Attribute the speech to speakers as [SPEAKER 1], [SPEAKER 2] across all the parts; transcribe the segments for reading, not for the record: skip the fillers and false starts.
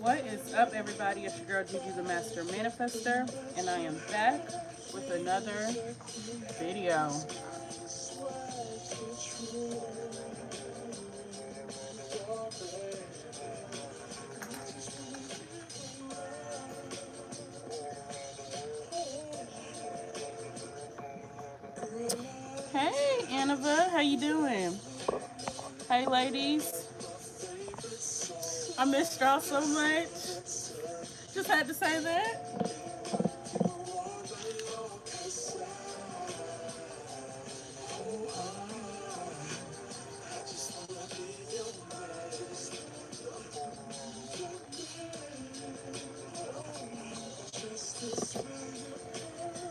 [SPEAKER 1] What is up, everybody? It's your girl Gigi the Master Manifester, and I am back with another video. Hey, Annava, how you doing? Hey, ladies. I missed y'all so much. Just had to say that.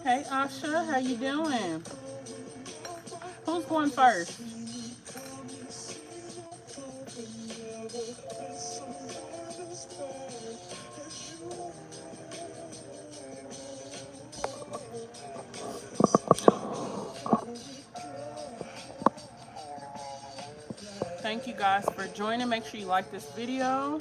[SPEAKER 1] Hey, Asha, how you doing? Who's going first? Thank you guys for joining. Make sure you like this video.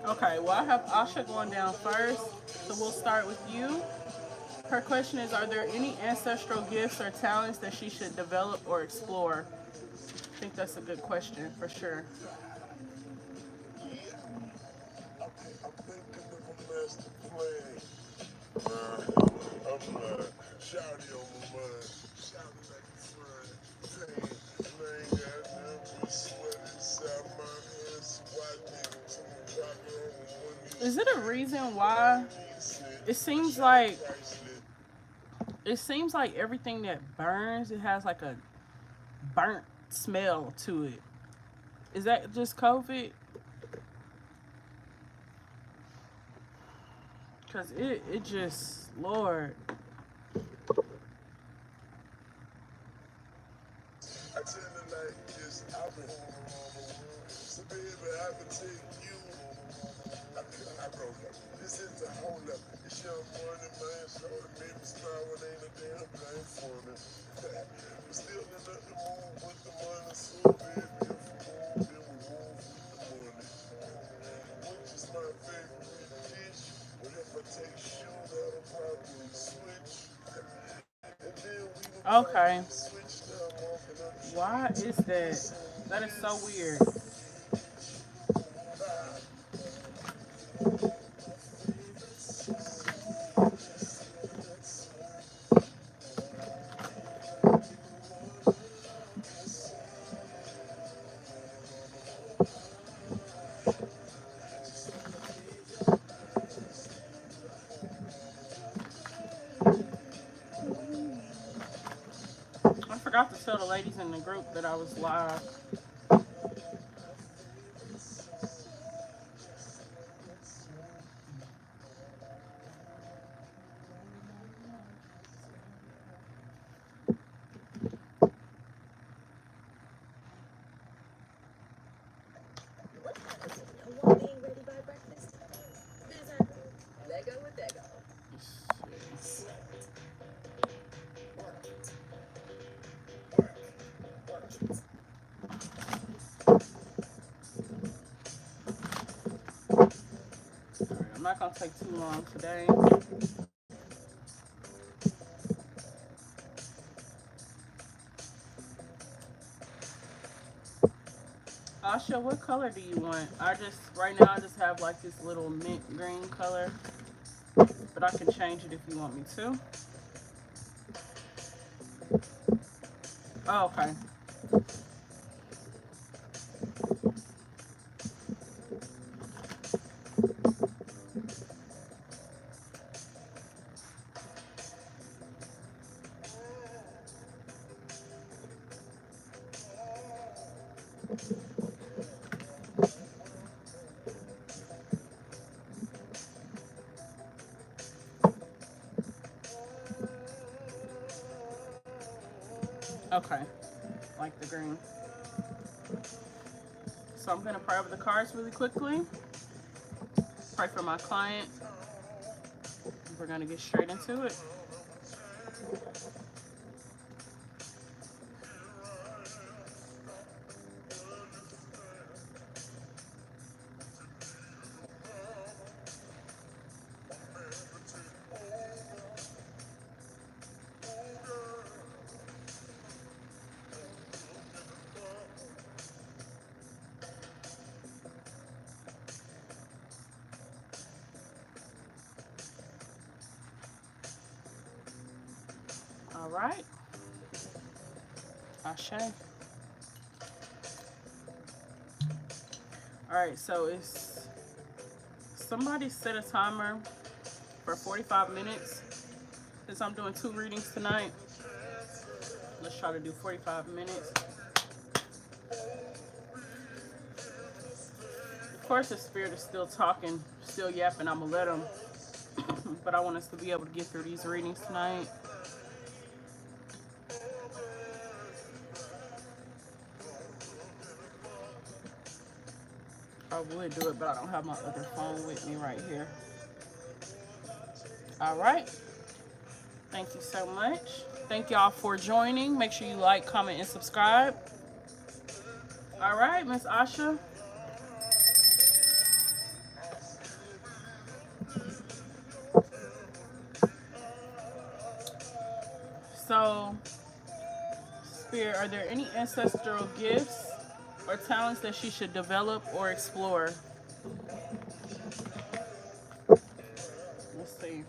[SPEAKER 1] Okay, well, I have Asha going down first, so we'll start with you. Her question is, are there any ancestral gifts or talents that she should develop or explore? I think that's a good question, for sure. Is it a reason why it seems like everything that burns, it has like a burnt smell to it? Is that just COVID? Cause it just, Lord. Okay. Why is that? That is so weird. I forgot to tell the ladies in the group that I was live. I'm not gonna take too long today. Asha, what color do you want? Right now I just have like this little mint green color, but I can change it if you want me to. Oh, okay. Okay, like the green. So I'm going to pray over the cards really quickly. Pray for my client. We're going to get straight into it. All right. Ashe. All right, so it's somebody set a timer for 45 minutes. Since I'm doing 2 readings tonight, let's try to do 45 minutes. Of course, the spirit is still talking, still yapping. I'm going to let him. But I want us to be able to get through these readings tonight. I would do it, but I don't have my other phone with me right here. All right. Thank you so much. Thank y'all for joining. Make sure you like, comment, and subscribe. All right, Miss Asha. So, Spirit, are there any ancestral gifts or talents that she should develop or explore? Let's see.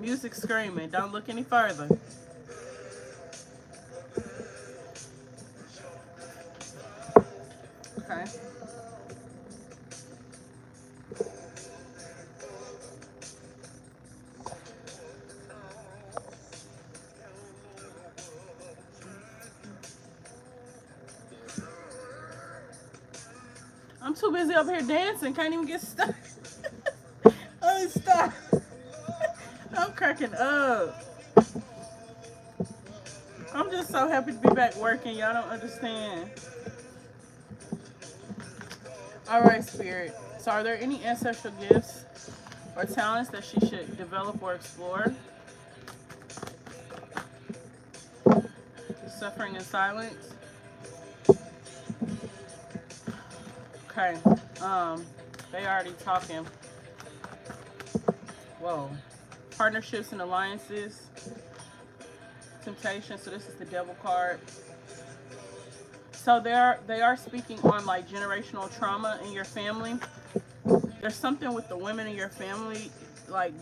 [SPEAKER 1] Music screaming. Don't look any further. Okay. I'm too busy up here dancing. Can't even get stuck. Oh, stop. I'm cracking up. I'm just so happy to be back working. Y'all don't understand. All right, Spirit. So are there any ancestral gifts or talents that she should develop or explore? Suffering in silence. Okay. They already talking. Whoa. Partnerships and alliances. Temptation. So this is the devil card. So they are speaking on like generational trauma in your family. There's something with the women in your family like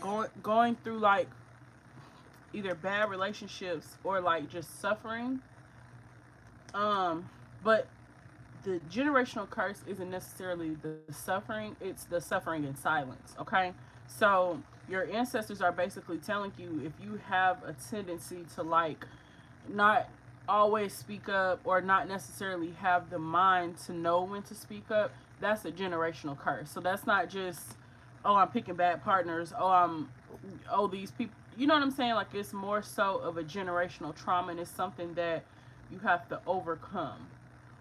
[SPEAKER 1] going through like either bad relationships or like just suffering. But the generational curse isn't necessarily the suffering, it's the suffering in silence, okay? So your ancestors are basically telling you if you have a tendency to like not always speak up or not necessarily have the mind to know when to speak up, that's a generational curse. So that's not just, oh, I'm picking bad partners, oh, these people, you know what I'm saying? Like it's more so of a generational trauma, and it's something that you have to overcome,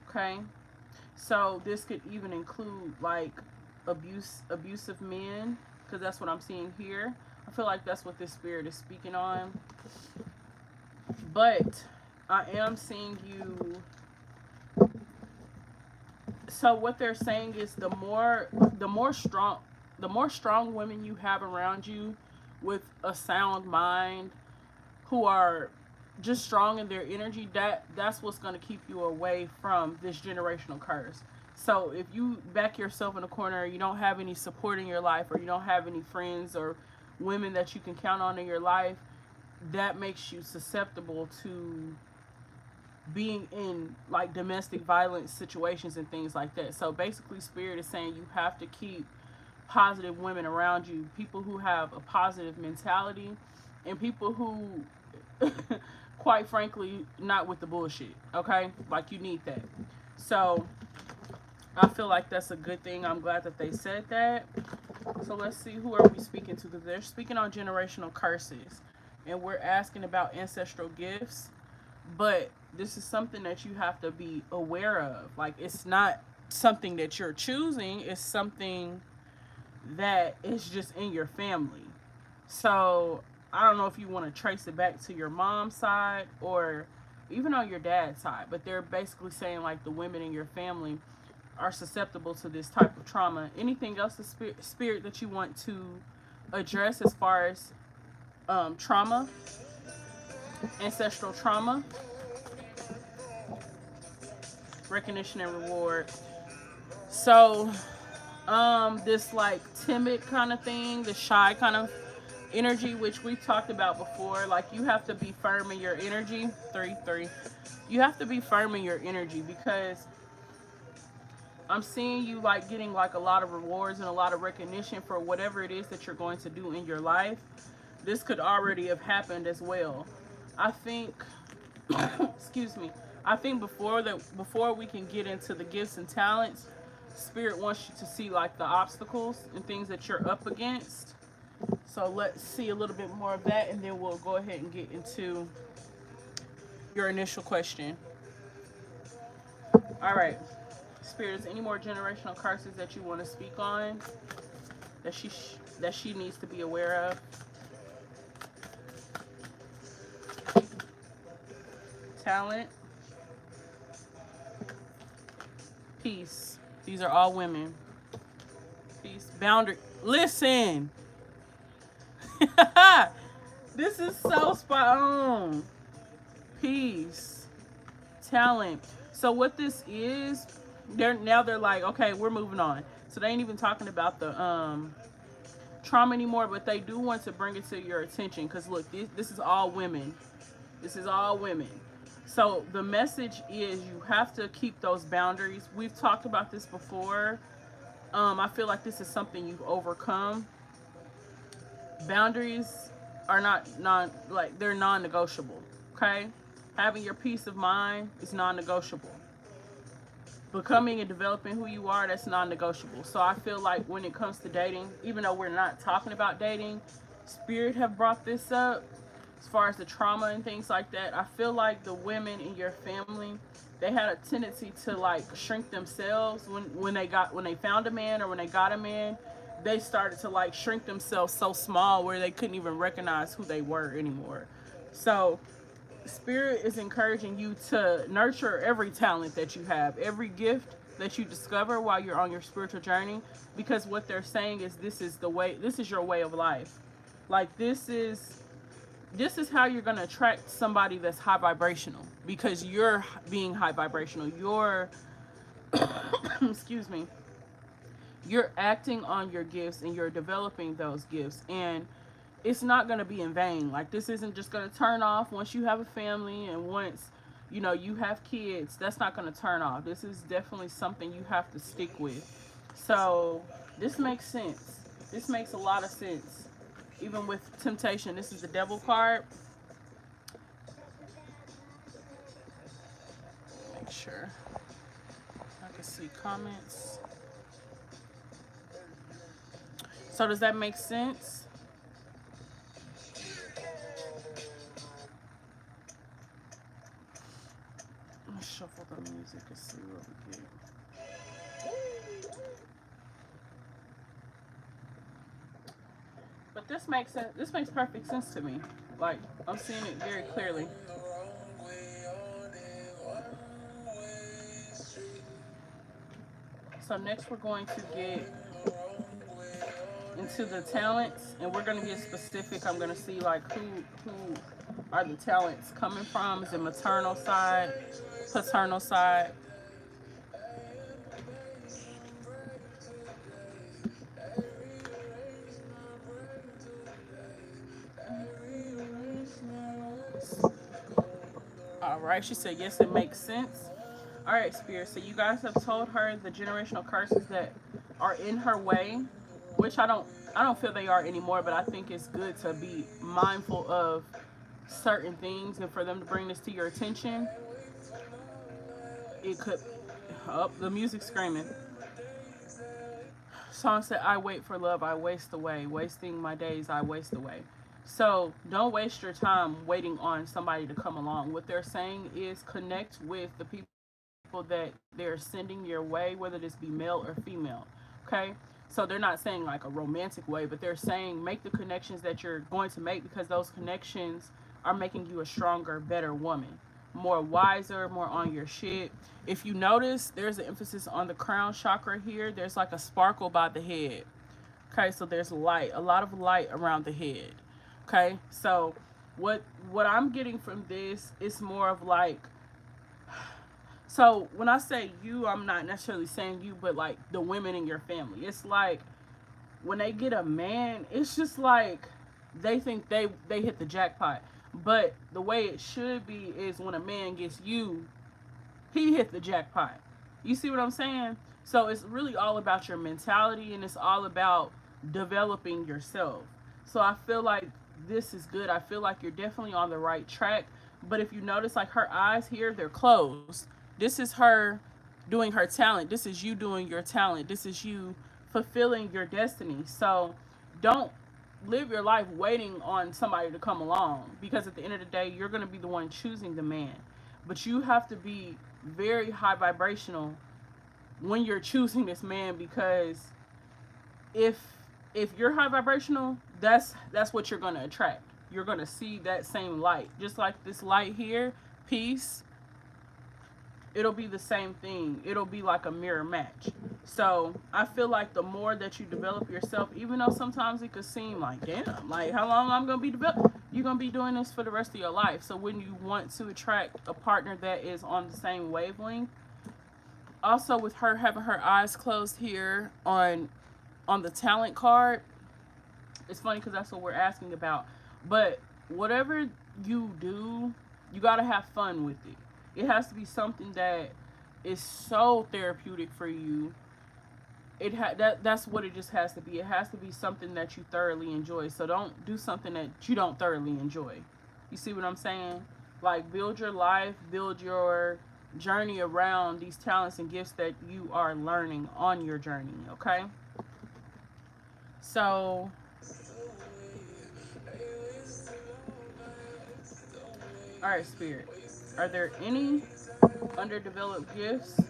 [SPEAKER 1] okay? So this could even include like abusive men, because that's what I'm seeing here. I feel like that's what this spirit is speaking on. But I am seeing you. So what they're saying is the more strong women you have around you with a sound mind, who are just strong in their energy, that's what's going to keep you away from this generational curse. So if you back yourself in a corner, you don't have any support in your life, or you don't have any friends or women that you can count on in your life, that makes you susceptible to being in like domestic violence situations and things like that. So basically spirit is saying you have to keep positive women around you, people who have a positive mentality, and people who quite frankly not with the bullshit, okay? Like you need that. So I feel like that's a good thing. I'm glad that they said that. So let's see, who are we speaking to? Because they're speaking on generational curses. and we're asking about ancestral gifts, but this is something that you have to be aware of. Like, it's not something that you're choosing, it's something that is just in your family. So I don't know if you want to trace it back to your mom's side or even on your dad's side, but they're basically saying like the women in your family are susceptible to this type of trauma. Anything else, the spirit that you want to address as far as trauma, ancestral trauma, recognition and reward. So, this like timid kind of thing, the shy kind of energy, which we talked about before. Like, you have to be firm in your energy. 3 3. You have to be firm in your energy, because I'm seeing you like getting like a lot of rewards and a lot of recognition for whatever it is that you're going to do in your life. This could already have happened as well. I think excuse me. I think before we can get into the gifts and talents, spirit wants you to see like the obstacles and things that you're up against. So let's see a little bit more of that, and then we'll go ahead and get into your initial question. All right. Spirit, is any more generational curses that you want to speak on that she needs to be aware of? Talent, peace. These are all women. Peace, boundary. Listen, this is so spot on. Peace, talent. So what this is, they're like, okay, we're moving on. So they ain't even talking about the trauma anymore, but they do want to bring it to your attention, because look, this is all women. This is all women. So the message is you have to keep those boundaries. We've talked about this before. I feel like this is something you've overcome. Boundaries are they're non-negotiable. Okay, having your peace of mind is non-negotiable. Becoming and developing who you are, that's non-negotiable. So I feel like when it comes to dating, even though we're not talking about dating, spirit have brought this up as far as the trauma and things like that. I feel like the women in your family, they had a tendency to like shrink themselves when they found a man, or when they got a man. They started to like shrink themselves so small where they couldn't even recognize who they were anymore. So spirit is encouraging you to nurture every talent that you have, every gift that you discover while you're on your spiritual journey, because what they're saying is this is your way of life. Like, this is how you're going to attract somebody that's high vibrational, because you're being high vibrational. You're excuse me, you're acting on your gifts and you're developing those gifts, and it's not going to be in vain. Like, this isn't just going to turn off once you have a family and once you have kids. That's not going to turn off. This is definitely something you have to stick with. So this makes sense. This makes a lot of sense. Even with temptation, this is the devil card. Make sure I can see comments. So does that make sense? Let's shuffle the music and see what we get. But this makes sense. This makes perfect sense to me. Like, I'm seeing it very clearly. So next we're going to get into the talents, and we're going to get specific. I'm going to see like who are the talents coming from. Is it maternal side, paternal side? All right, she said yes, it makes sense. All right, Spirit. So you guys have told her the generational curses that are in her way, which I don't feel they are anymore, but I think it's good to be mindful of certain things, and for them to bring this to your attention. It could. Oh, the music's screaming. Song said, I wait for love, I waste away. Wasting my days, I waste away. So don't waste your time waiting on somebody to come along. What they're saying is connect with the people that they're sending your way, whether this be male or female. Okay? So they're not saying like a romantic way, but they're saying make the connections that you're going to make, because those connections are making you a stronger, better woman. More wiser, more on your shit. If you notice, there's an emphasis on the crown chakra here. There's like a sparkle by the head. Okay, so there's light, a lot of light around the head. Okay, so what I'm getting from this is more of like, so when I say you, I'm not necessarily saying you, but like the women in your family. It's like when they get a man, it's just like they think they hit the jackpot. But the way it should be is when a man gets you, he hit the jackpot. You see what I'm saying? So it's really all about your mentality, and it's all about developing yourself. So I feel like this is good. I feel like you're definitely on the right track. But if you notice, like her eyes here, they're closed. This is her doing her talent. This is you doing your talent. This is you fulfilling your destiny. So don't live your life waiting on somebody to come along, because at the end of the day, you're going to be the one choosing the man. But you have to be very high vibrational when you're choosing this man, because if if you're high vibrational, that's what you're going to attract. You're going to see that same light. Just like this light here, peace, it'll be the same thing. It'll be like a mirror match. So I feel like the more that you develop yourself, even though sometimes it could seem like, damn, like how long I'm gonna be developed, you're gonna be doing this for the rest of your life. So when you want to attract a partner that is on the same wavelength, also with her having her eyes closed here on the talent card, it's funny because that's what we're asking about. But whatever you do, you gotta have fun with it. It has to be something that is so therapeutic for you. That's what it just has to be. It has to be something that you thoroughly enjoy. So don't do something that you don't thoroughly enjoy. You see what I'm saying? Like build your life, build your journey around these talents and gifts that you are learning on your journey, okay? So, all right, Spirit. Are there any underdeveloped gifts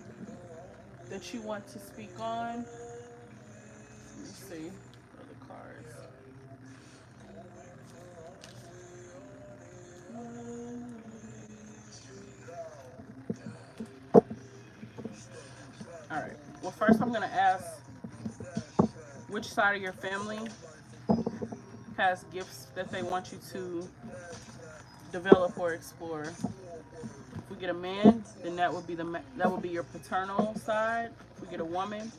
[SPEAKER 1] that you want to speak on? Let me see. Other cards. All right. Well, first I'm going to ask which side of your family has gifts that they want you to develop or explore. If we get a man, then that would be your paternal side. If we get a woman,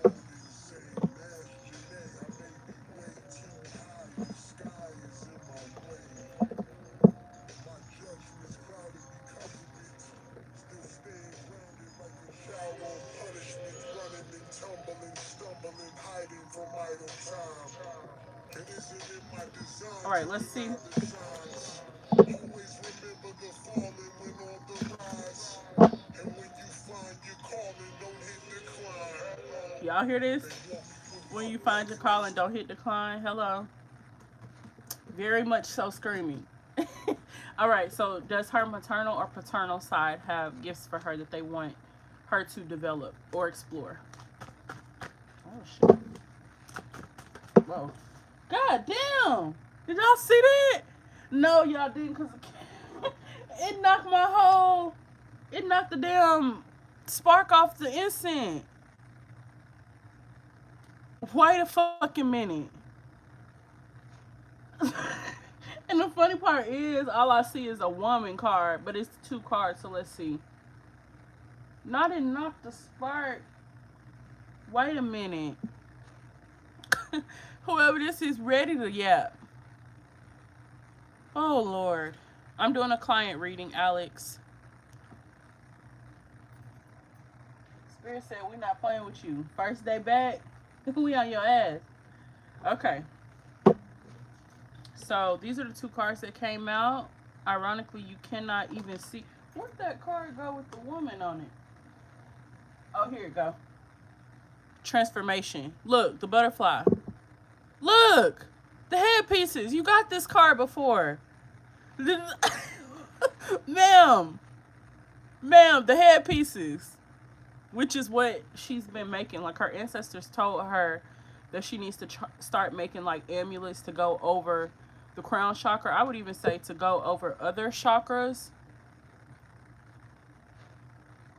[SPEAKER 1] all right. Let's see. Y'all hear this? When you find your call and don't hit decline, hello. Very much so screaming. All right, so does her maternal or paternal side have gifts for her that they want her to develop or explore? Oh, shit. Whoa. God damn. Did y'all see that? No, y'all didn't, because it knocked it knocked the damn spark off the incense. Wait a fucking minute. And the funny part is, all I see is a woman card, but it's two cards, so let's see. Not enough to spark. Wait a minute. Whoever this is ready to yap. Oh, Lord. I'm doing a client reading, Alex. Spirit said we're not playing with you. First day back, we on your ass. Okay. So these are the two cards that came out. Ironically, you cannot even see. Where'd that card go with the woman on it? Oh, here it go. Transformation. Look, the butterfly. Look! The headpieces. You got this card before. Ma'am. Ma'am, the headpieces. Which is what she's been making. Like, her ancestors told her that she needs to start making, like, amulets to go over the crown chakra. I would even say to go over other chakras.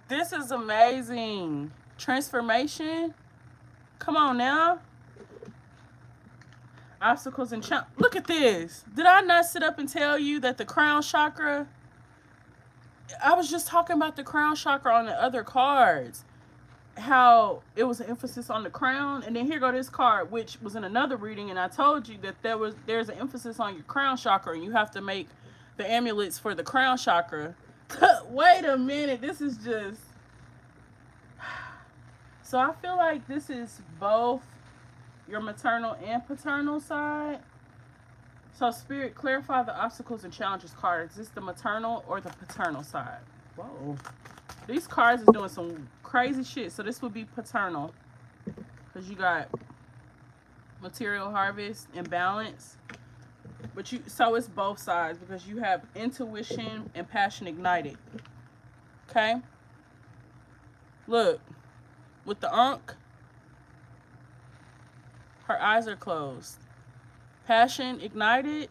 [SPEAKER 1] This is amazing. Transformation. Come on now. Obstacles and challenges. Look at this. Did I not sit up and tell you that the crown chakra? I was just talking about the crown chakra on the other cards. How it was an emphasis on the crown, and then here go this card, which was in another reading, and I told you that there's an emphasis on your crown chakra, and you have to make the amulets for the crown chakra. Wait a minute, this is just. So I feel like this is both your maternal and paternal side. So Spirit, clarify the obstacles and challenges card. Is this the maternal or the paternal side? Whoa. These cards is doing some crazy shit. So this would be paternal. Because you got material harvest and balance. But so it's both sides. Because you have intuition and passion ignited. Okay? Look. With the Ankh, her eyes are closed. Passion ignited.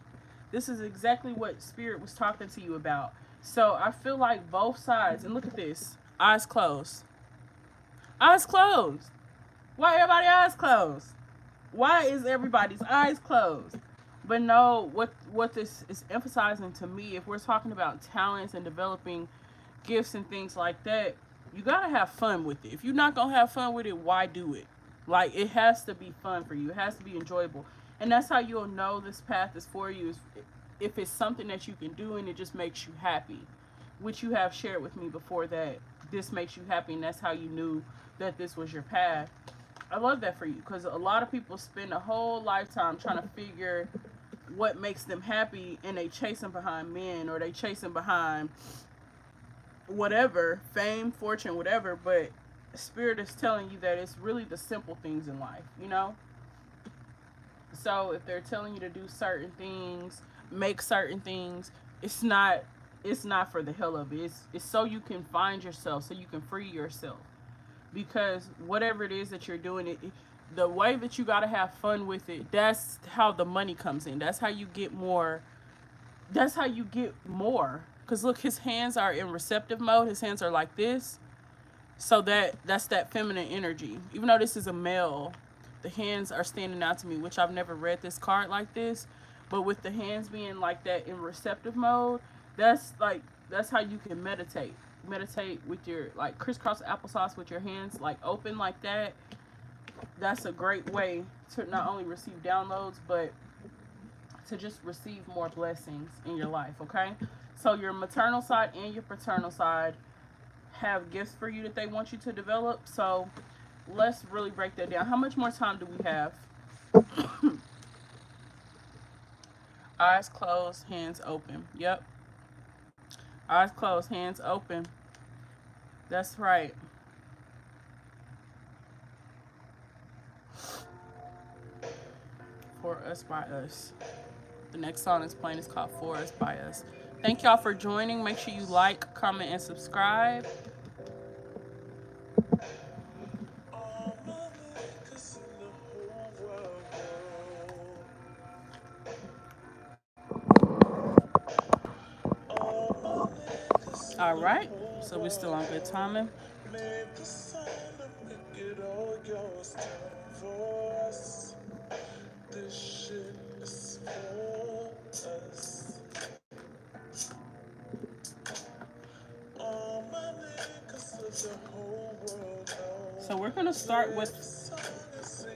[SPEAKER 1] This is exactly what Spirit was talking to you about. So I feel like both sides, and look at this, eyes closed. Eyes closed. Why everybody's eyes closed? Why is everybody's eyes closed? But no, what this is emphasizing to me, if we're talking about talents and developing gifts and things like that, you gotta have fun with it. If you're not gonna have fun with it, why do it? Like, it has to be fun for you. It has to be enjoyable. And that's how you'll know this path is for you, is if it's something that you can do and it just makes you happy, which you have shared with me before, that this makes you happy, and that's how you knew that this was your path. I love that for you, because a lot of people spend a whole lifetime trying to figure what makes them happy, and they chasing behind men, or they chasing behind whatever, fame, fortune, whatever. But Spirit is telling you that it's really the simple things in life, you know? So if they're telling you to do certain things, make certain things, it's not for the hell of it. It's so you can find yourself, so you can free yourself. Because whatever it is that you're doing, the way that you got to have fun with it, that's how the money comes in. That's how you get more. That's how you get more. Because look, his hands are in receptive mode. His hands are like this. So that's that feminine energy. Even though this is a male, the hands are standing out to me, which I've never read this card like this. But with the hands being like that in receptive mode, that's how you can meditate. Meditate with your, like, crisscross applesauce with your hands like open like that. That's a great way to not only receive downloads, but to just receive more blessings in your life, okay? So your maternal side and your paternal side have gifts for you that they want you to develop. So let's really break that down. How much more time do we have? Eyes closed, hands open. Yep. Eyes closed, hands open. That's right. For Us by Us. The next song is playing is called For Us by Us. Thank y'all for joining. Make sure you like, comment, and subscribe. All right. So we're still on good timing. So we're gonna start with,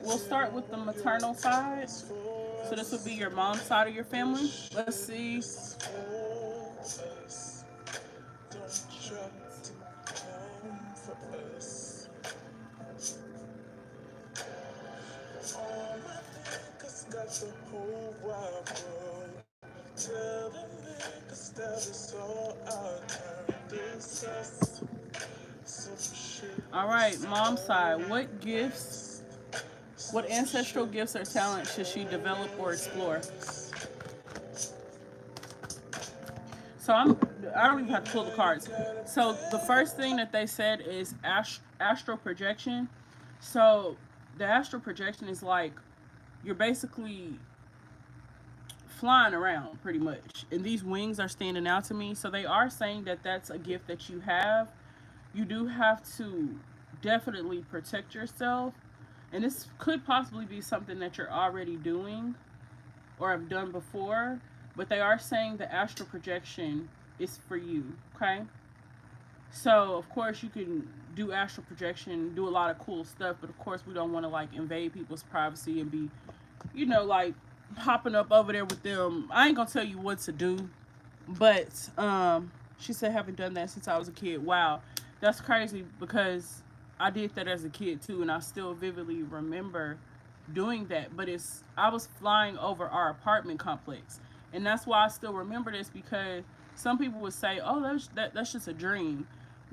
[SPEAKER 1] we'll start with the maternal side. So this would be your mom's side of your family. Let's see. All right, mom's side. What gifts What ancestral gifts or talents should she develop or explore? So I don't even have to pull the cards. So the first thing that they said is astral projection. So the astral projection is like you're basically flying around pretty much, and these wings are standing out to me. So they are saying that that's a gift that you have. You do have to definitely protect yourself, and this could possibly be something that you're already doing or have done before, but they are saying the astral projection is for you, okay? So, of course, you can do astral projection, do a lot of cool stuff, but of course, we don't want to like invade people's privacy and be, like popping up over there with them. I ain't gonna tell you what to do, but she said, haven't done that since I was a kid. Wow, that's crazy because I did that as a kid too, and I still vividly remember doing that. But I was flying over our apartment complex, and that's why I still remember this because some people would say, "Oh, that's just a dream."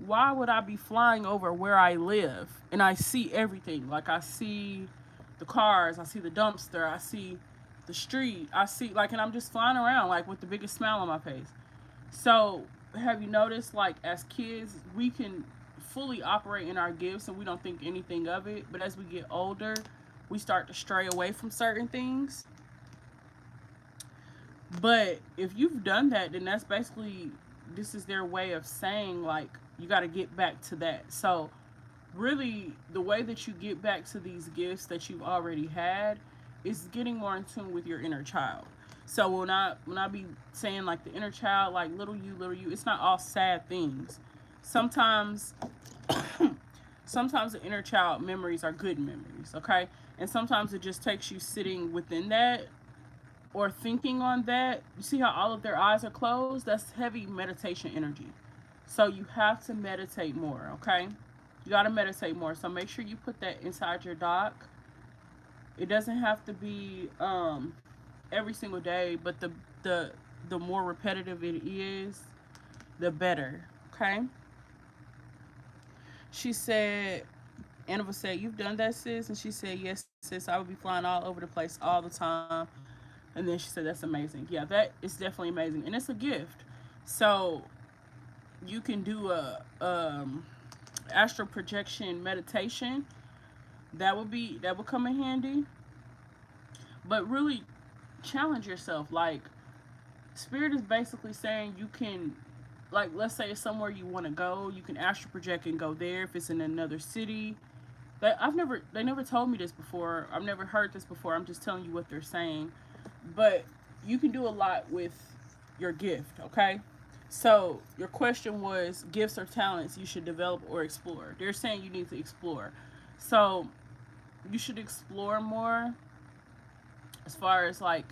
[SPEAKER 1] Why would I be flying over where I live and I see everything? Like I see the cars, I see the dumpster, I see the street, I see like, and I'm just flying around like with the biggest smile on my face. So, have you noticed, like, as kids, we can fully operate in our gifts and we don't think anything of it. But as we get older, we start to stray away from certain things. But if you've done that, then that's basically, this is their way of saying, like, you got to get back to that. So, really, the way that you get back to these gifts that you've already had is getting more in tune with your inner child. So when I be saying like the inner child, like little you, it's not all sad things. Sometimes sometimes the inner child memories are good memories, okay? And sometimes it just takes you sitting within that or thinking on that. You see how all of their eyes are closed? That's heavy meditation energy. So you have to meditate more, okay? You got to meditate more. So make sure you put that inside your doc. It doesn't have to be every single day, but the more repetitive it is, the better. Okay. She said, Annabelle said, "You've done that, sis," and she said, "Yes, sis. I would be flying all over the place all the time." And then she said, "That's amazing." Yeah, that is definitely amazing, and it's a gift. So you can do a astral projection meditation. That would come in handy. But really challenge yourself. Like, spirit is basically saying you can, like, let's say it's somewhere you want to go, you can astral project and go there. If it's in another city, they never told me this before. I've never heard this before. I'm just telling you what they're saying. But you can do a lot with your gift, okay? So your question was gifts or talents you should develop or explore. They're saying you need to explore. So you should explore more as far as like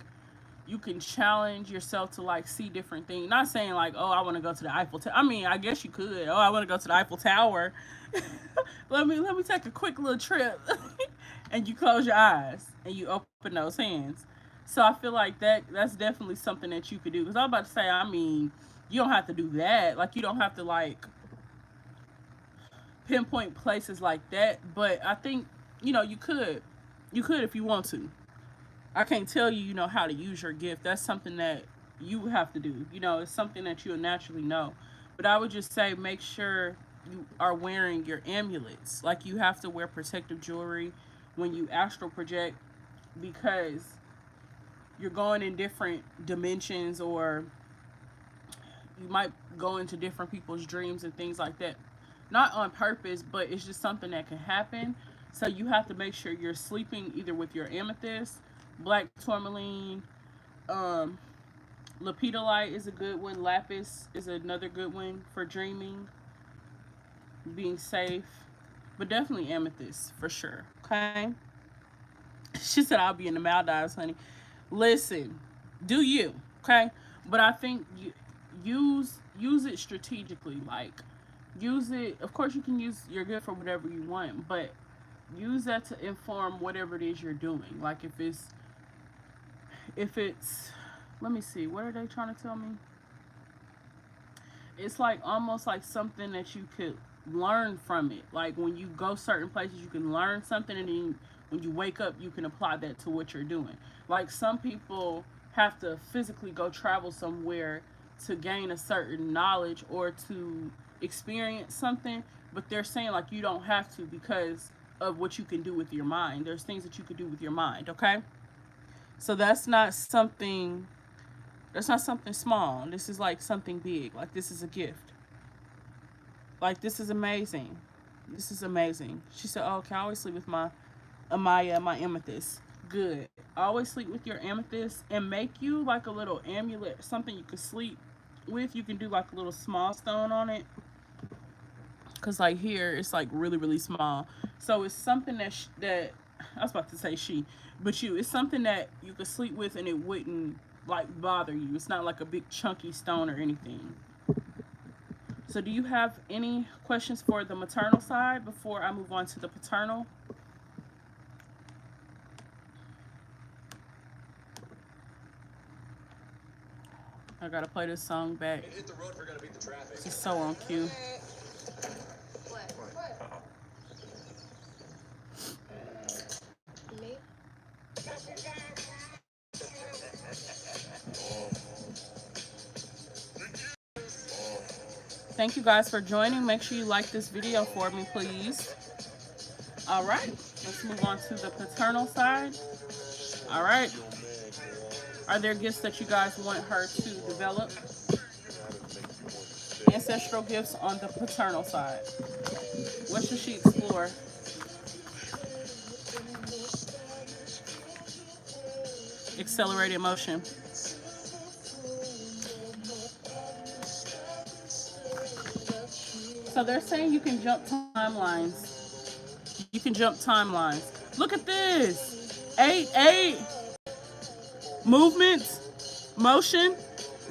[SPEAKER 1] you can challenge yourself to like see different things. Not saying like, oh, I want to go to the Eiffel Tower. I mean, I guess you could. Oh, I want to go to the Eiffel Tower. let me take a quick little trip. And you close your eyes and you open those hands. So I feel like that's definitely something that you could do. Because I was about to say, I mean, you don't have to do that. Like, you don't have to like pinpoint places like that. But I think, you could. You could if you want to. I can't tell you, how to use your gift. That's something that you have to do. It's something that you'll naturally know. But I would just say make sure you are wearing your amulets. Like, you have to wear protective jewelry when you astral project because you're going in different dimensions, or you might go into different people's dreams and things like that. Not on purpose, but it's just something that can happen. So you have to make sure you're sleeping either with your amethyst, black tourmaline, lepidolite is a good one. Lapis is another good one for dreaming, being safe. But definitely amethyst for sure. Okay. She said I'll be in the Maldives, honey. Listen, do you? Okay. But I think use it strategically. Like, use it. Of course, you can use your gift for whatever you want, but use that to inform whatever it is you're doing. Like, if it's let me see, what are they trying to tell me? It's like almost like something that you could learn from it. Like, when you go certain places, you can learn something, and then when you wake up, you can apply that to what you're doing. Like some people have to physically go travel somewhere to gain a certain knowledge or to experience something, but they're saying like you don't have to because of what you can do with your mind. There's things that you can do with your mind, okay? So that's not something small. This is like something big. Like this is a gift. Like this is amazing. This is amazing. She said, "Oh, can I always sleep with my Amaya, my amethyst?" Good. Always sleep with your amethyst and make you like a little amulet, something you could sleep with. You can do like a little small stone on it. Cause like here it's like really really small. So it's something that I was about to say but it's something that you could sleep with and it wouldn't like bother you. It's not like a big chunky stone or anything. So do you have any questions for the maternal side before I move on to the paternal? I gotta play this song back. This is so on cue. Thank you guys for joining. Make sure you like this video for me, please. All right, let's move on to the paternal side. All right. Are there gifts that you guys want her to develop? Ancestral gifts on the paternal side. What should she explore? Accelerated motion. So they're saying you can jump timelines. You can jump timelines. Look at this. 8-8. Movement. Motion.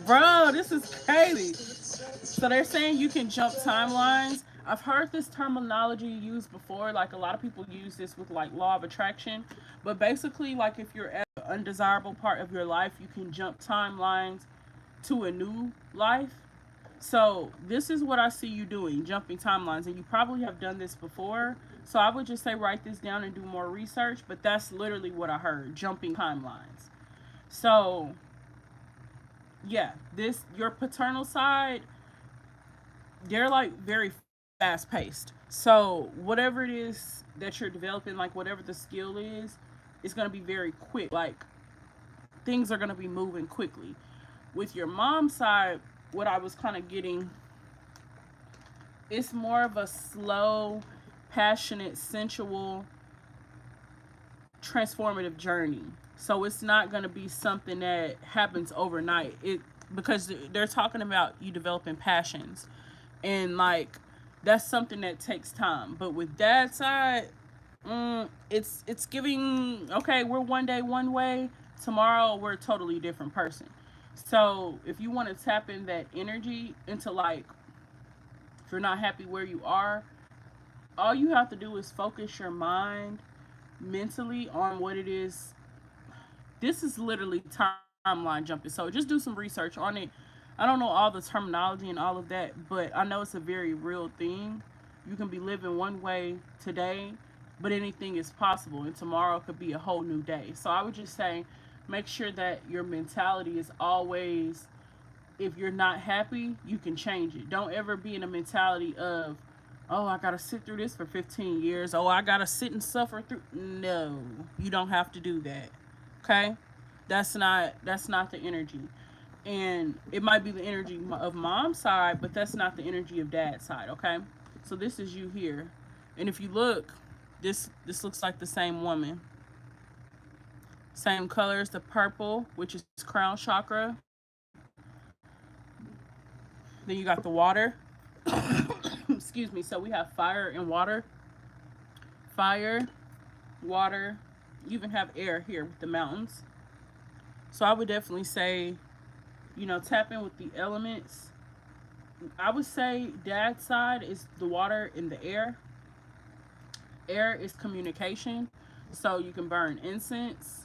[SPEAKER 1] Bro, this is crazy. So they're saying you can jump timelines. I've heard this terminology used before. Like a lot of people use this with like law of attraction. But basically, like if you're at an undesirable part of your life, you can jump timelines to a new life. So this is what I see you doing, jumping timelines. And you probably have done this before. So I would just say write this down and do more research. But that's literally what I heard, jumping timelines. So yeah, your paternal side, they're like very fast paced. So whatever it is that you're developing, like whatever the skill is, it's going to be very quick. Like things are going to be moving quickly. With your mom's side, what I was kind of getting, it's more of a slow, passionate, sensual, transformative journey. So it's not going to be something that happens overnight. Because they're talking about you developing passions, and like that's something that takes time. But with dad's side, it's giving, okay, we're one day one way, tomorrow we're a totally different person. So if you want to tap in that energy into like, if you're not happy where you are, all you have to do is focus your mind mentally on what it is. This is literally timeline jumping. So just do some research on it. I don't know all the terminology and all of that, but I know it's a very real thing. You can be living one way today, but anything is possible, and tomorrow could be a whole new day. So I would just say make sure that your mentality is always, if you're not happy, you can change it. Don't ever be in a mentality of, oh, I gotta sit through this for 15 years. Oh, I gotta sit and suffer through. No, you don't have to do that. Okay? That's not the energy. And it might be the energy of mom's side, but that's not the energy of dad's side, okay? So this is you here. And if you look, this looks like the same woman. Same colors, the purple, which is crown chakra. Then you got the water. Excuse me. So we have fire and water. Fire, water. You even have air here with the mountains. So I would definitely say, tap in with the elements. I would say dad's side is the water and the air. Air is communication. So you can burn incense.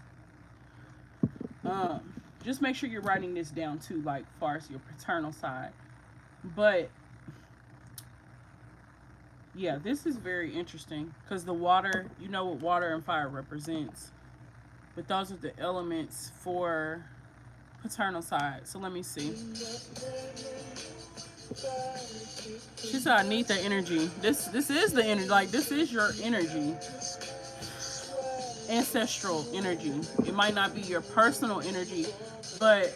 [SPEAKER 1] Just make sure you're writing this down too, like far as your paternal side. But Yeah, this is very interesting because the water, you know what water and fire represents, but those are the elements for paternal side. So let me see. She said, "I need the energy. This is the energy. Like this is your energy, ancestral energy. It might not be your personal energy, but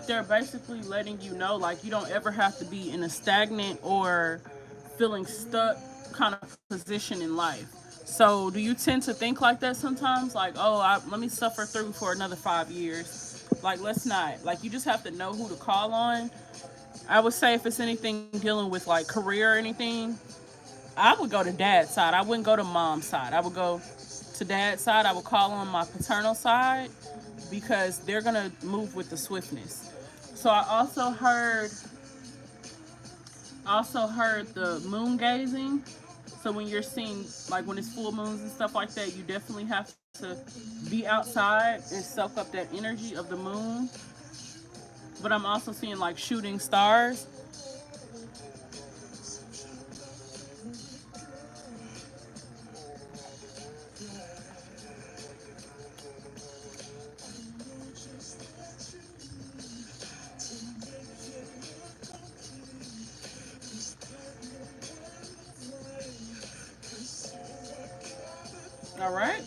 [SPEAKER 1] they're basically letting you know like you don't ever have to be in a stagnant or feeling stuck kind of position in life. So do you tend to think like that sometimes? Like, oh, let me suffer through for another 5 years. Like, let's not. Like, you just have to know who to call on. I would say if it's anything dealing with like career or anything, I would go to dad's side. I wouldn't go to mom's side. I would go to dad's side. I would call on my paternal side because they're gonna move with the swiftness. So I also heard the moon gazing. So when you're seeing like when it's full moons and stuff like that, you definitely have to be outside and soak up that energy of the moon. But I'm also seeing like shooting stars. All right.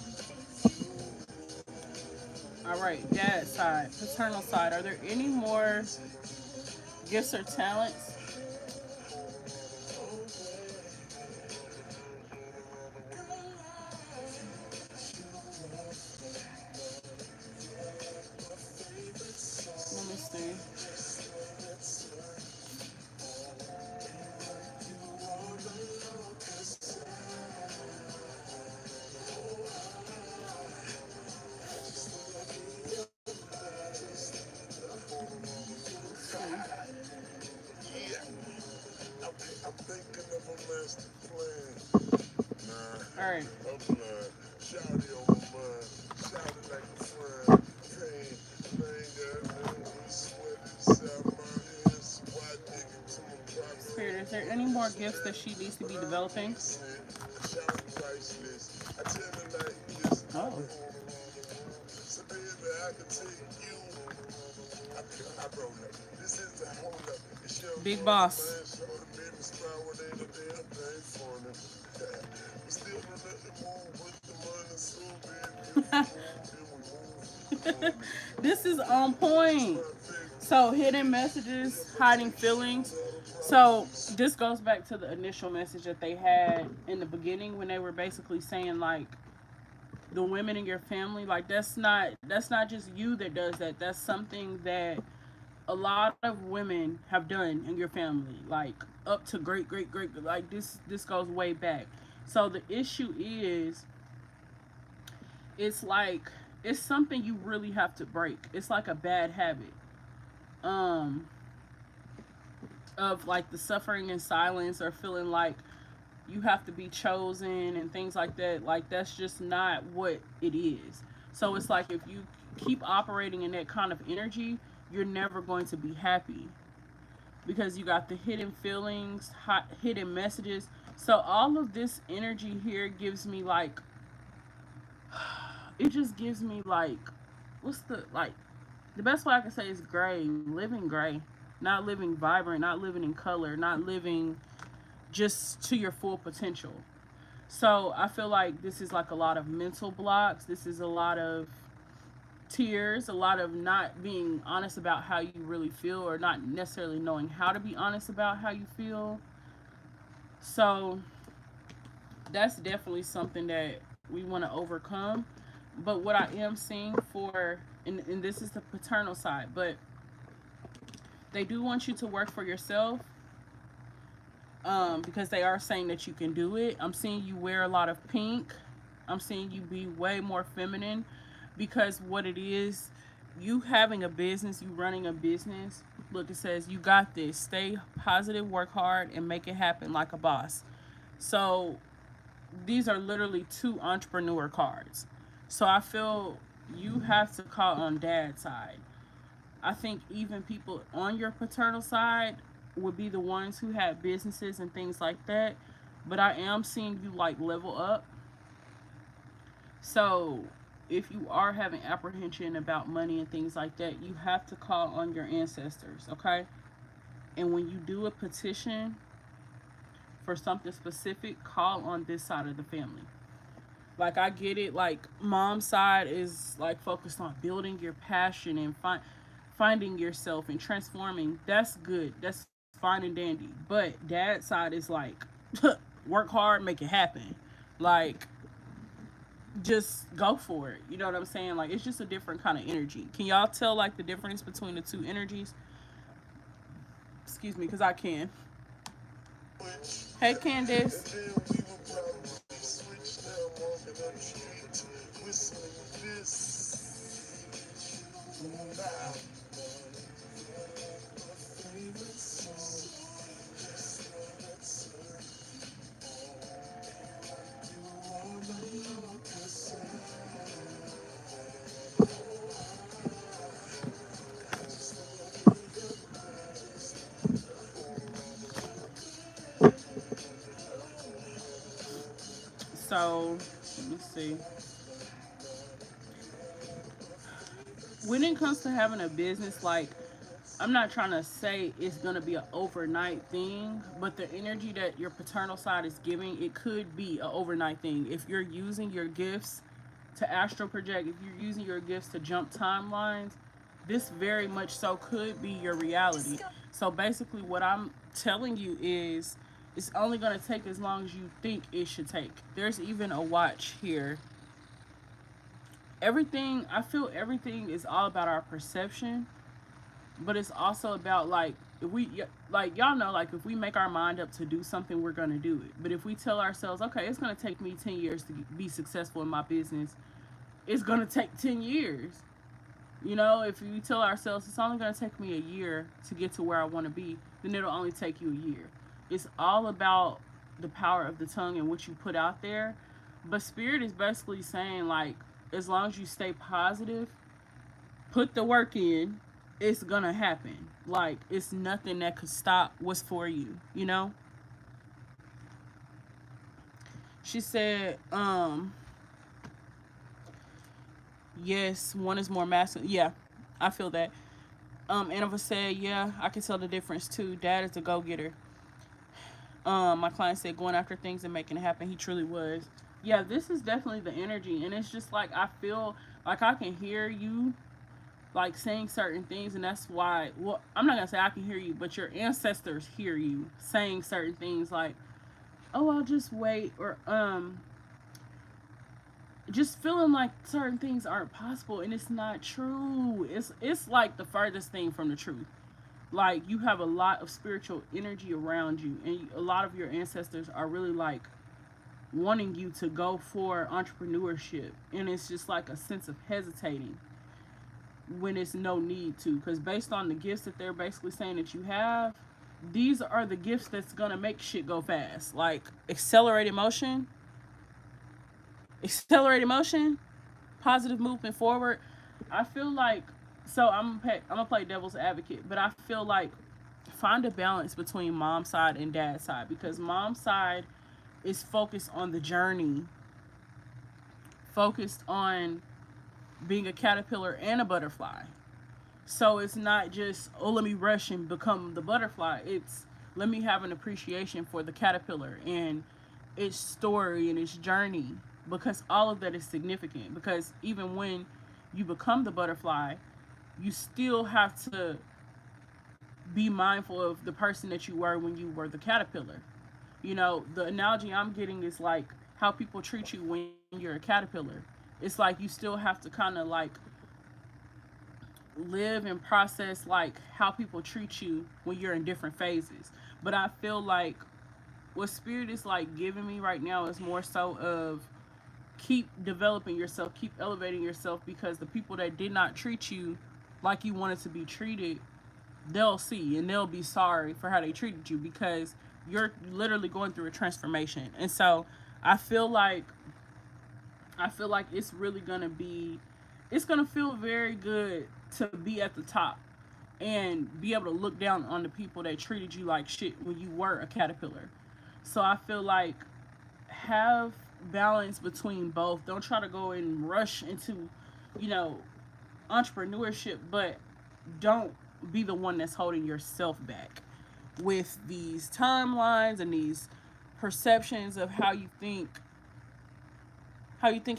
[SPEAKER 1] All right. Dad's side, paternal side. Are there any more gifts or talents? Let me see. All right. Spirit, is there any more gifts that she needs to be developing? Oh. Big boss. This is on point. So hidden messages, hiding feelings. So this goes back to the initial message that they had in the beginning when they were basically saying like the women in your family, like that's not just you that does that. That's something that a lot of women have done in your family, like up to great, like this goes way back. So the issue is it's like it's something you really have to break. It's like a bad habit. Um of like the suffering in silence or feeling like you have to be chosen and things like that. Like that's just not what it is. So it's like if you keep operating in that kind of energy, you're never going to be happy because you got the hidden feelings, hidden messages. So all of this energy here gives me like it just gives me like what's the best way I can say is gray, living gray, not living vibrant, not living in color, not living just to your full potential. So I feel like this is like a lot of mental blocks. This is a lot of tears, a lot of not being honest about how you really feel or not necessarily knowing how to be honest about how you feel. So that's definitely something that we want to overcome. But what I am seeing for, and this is the paternal side, but they do want you to work for yourself because they are saying that you can do it. I'm seeing you wear a lot of pink. I'm seeing you be way more feminine because what it is, you having a business, you running a business. Look, it says you got this. Stay positive, work hard, and make it happen like a boss. So these are literally two entrepreneur cards. So I feel you have to call on dad's side. I think even people on your paternal side, would be the ones who had businesses and things like that. But I am seeing you like level up. So if you are having apprehension about money and things like that, you have to call on your ancestors, okay? And when you do a petition for something specific, call on this side of the family. Like, I get it, like mom's side is like focused on building your passion and finding yourself and transforming. That's good. That's fine and dandy. But dad's side is like work hard, make it happen. Like, just go for it. You know what I'm saying? Like, it's just a different kind of energy. Can y'all tell like the difference between the two energies? Excuse me, because I can. Hey, Candace. So, let me see. When it comes to having a business, like, I'm not trying to say it's going to be an overnight thing, but the energy that your paternal side is giving, it could be an overnight thing. If you're using your gifts to astral project, if you're using your gifts to jump timelines, this very much so could be your reality. So basically, what I'm telling you is it's only going to take as long as you think it should take. There's even a watch here. Everything, I feel everything is all about our perception, but it's also about like, if we, like, y'all know, like, if we make our mind up to do something, we're going to do it. But if we tell ourselves, okay, it's going to take me 10 years to be successful in my business, it's going to take 10 years. You know, if we tell ourselves it's only going to take me a year to get to where I want to be, then it'll only take you a year. It's all about the power of the tongue and what you put out there. But spirit is basically saying, like, as long as you stay positive, put the work in, it's going to happen. Like, it's nothing that could stop what's for you, you know? She said, yes, one is more masculine. Yeah, I feel that. Anova said, yeah, I can tell the difference too. Dad is a go-getter. My client said going after things and making it happen. He truly was. Yeah, this is definitely the energy. And it's just like, I feel like I can hear you like saying certain things. And that's why, well, I'm not going to say I can hear you, but your ancestors hear you saying certain things like, oh, I'll just wait. Or, just feeling like certain things aren't possible, and it's not true. It's like the furthest thing from the truth. Like, you have a lot of spiritual energy around you, and a lot of your ancestors are really like wanting you to go for entrepreneurship, and it's just like a sense of hesitating when it's no need to, because based on the gifts that they're basically saying that you have, these are the gifts that's gonna make shit go fast, like accelerated motion, positive movement forward. I feel like, so I'm gonna play devil's advocate, but I feel like find a balance between mom's side and dad's side, because mom's side is focused on the journey, focused on being a caterpillar and a butterfly. So it's not just, oh, let me rush and become the butterfly. It's, let me have an appreciation for the caterpillar and its story and its journey, because all of that is significant. Because even when you become the butterfly, you still have to be mindful of the person that you were when you were the caterpillar. You know, the analogy I'm getting is like how people treat you when you're a caterpillar. It's like you still have to kind of like live and process like how people treat you when you're in different phases. But I feel like what spirit is like giving me right now is more so of keep developing yourself, keep elevating yourself, because the people that did not treat you like you wanted to be treated, they'll see and they'll be sorry for how they treated you, because you're literally going through a transformation. And so I feel like it's really gonna be, it's gonna feel very good to be at the top. and be able to look down on the people that treated you like shit when you were a caterpillar. So I feel like have balance between both. Don't try to go and rush into, you know, entrepreneurship, but don't be the one that's holding yourself back with these timelines and these perceptions of how you think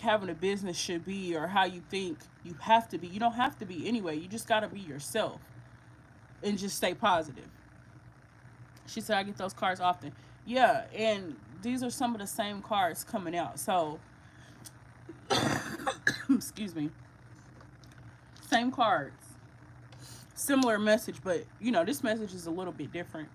[SPEAKER 1] having a business should be, or how you think you have to be. You don't have to be anyway. You just got to be yourself and just stay positive. She said, I get those cards often. Yeah, and these are some of the same cards coming out. So, excuse me, same cards, similar message, but this message is a little bit different.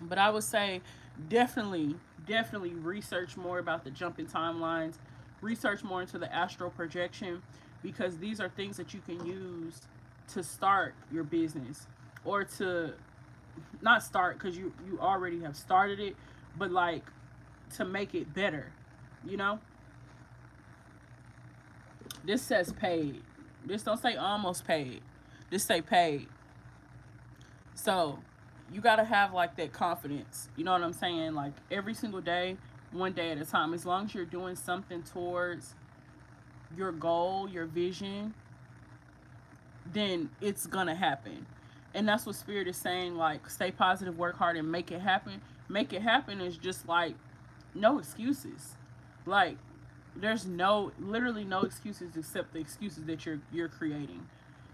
[SPEAKER 1] But I would say definitely research more about the jumping timelines, research more into the astral projection, because these are things that you can use to start your business, or to not start, because you already have started it, but like to make it better. you know this says paid. This don't say almost paid. This say paid. So you got to have like that confidence. You know what I'm saying? Like every single day, one day at a time. As long as you're doing something towards your goal, your vision, then it's gonna happen. And that's what Spirit is saying. Like, stay positive, work hard, and make it happen. Make it happen is just like no excuses. Like, there's literally no excuses except the excuses that you're creating.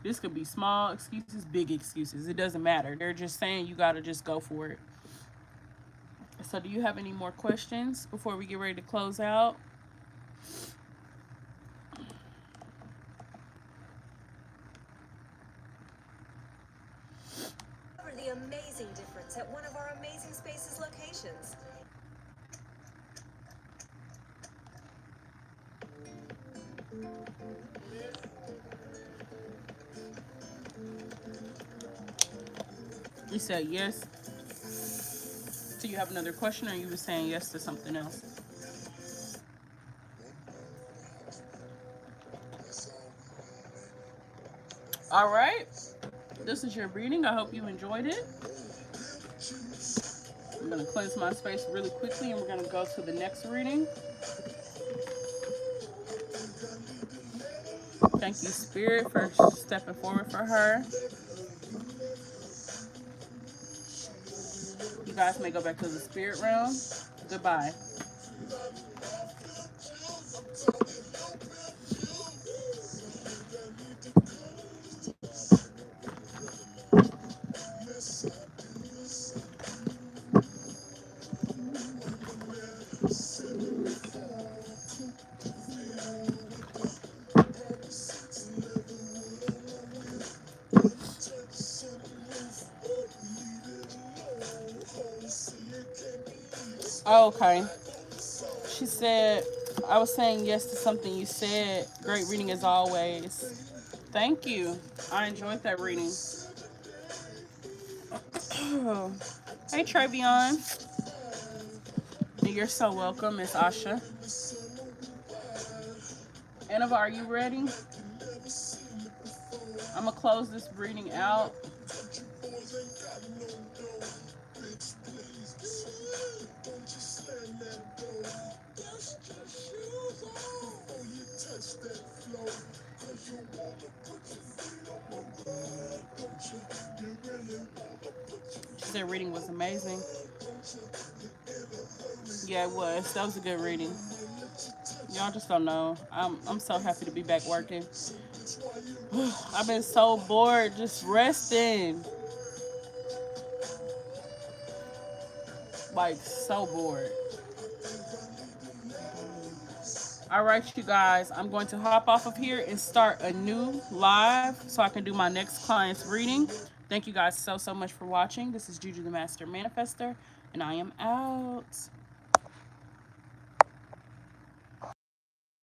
[SPEAKER 1] This could be small excuses, big excuses. It doesn't matter. They're just saying you gotta just go for it. So, do you have any more questions before we get ready to close out?
[SPEAKER 2] Discover the amazing difference at one of our Amazing Spaces locations.
[SPEAKER 1] You said yes. Do you have another question, or you were saying yes to something else? All right. This is your reading. I hope you enjoyed it. I'm going to cleanse my space really quickly, and we're going to go to the next reading. Thank you, Spirit, for stepping forward for her. You guys may go back to the spirit realm. Goodbye. Oh, okay. She said, I was saying yes to something you said. Great reading as always. Thank you. I enjoyed that reading. Hey, Travion. You're so welcome, Miss Asha. Anavar, are you ready? I'm going to close this reading out. She said reading was amazing. Yeah, it was. That was a good reading. Y'all just don't know. I'm so happy to be back working. I've been so bored just resting. Like, so bored. All right, you guys. I'm going to hop off of here and start a new live so I can do my next client's reading. Thank you guys so much for watching. This is Juju the Master Manifester, and I am out.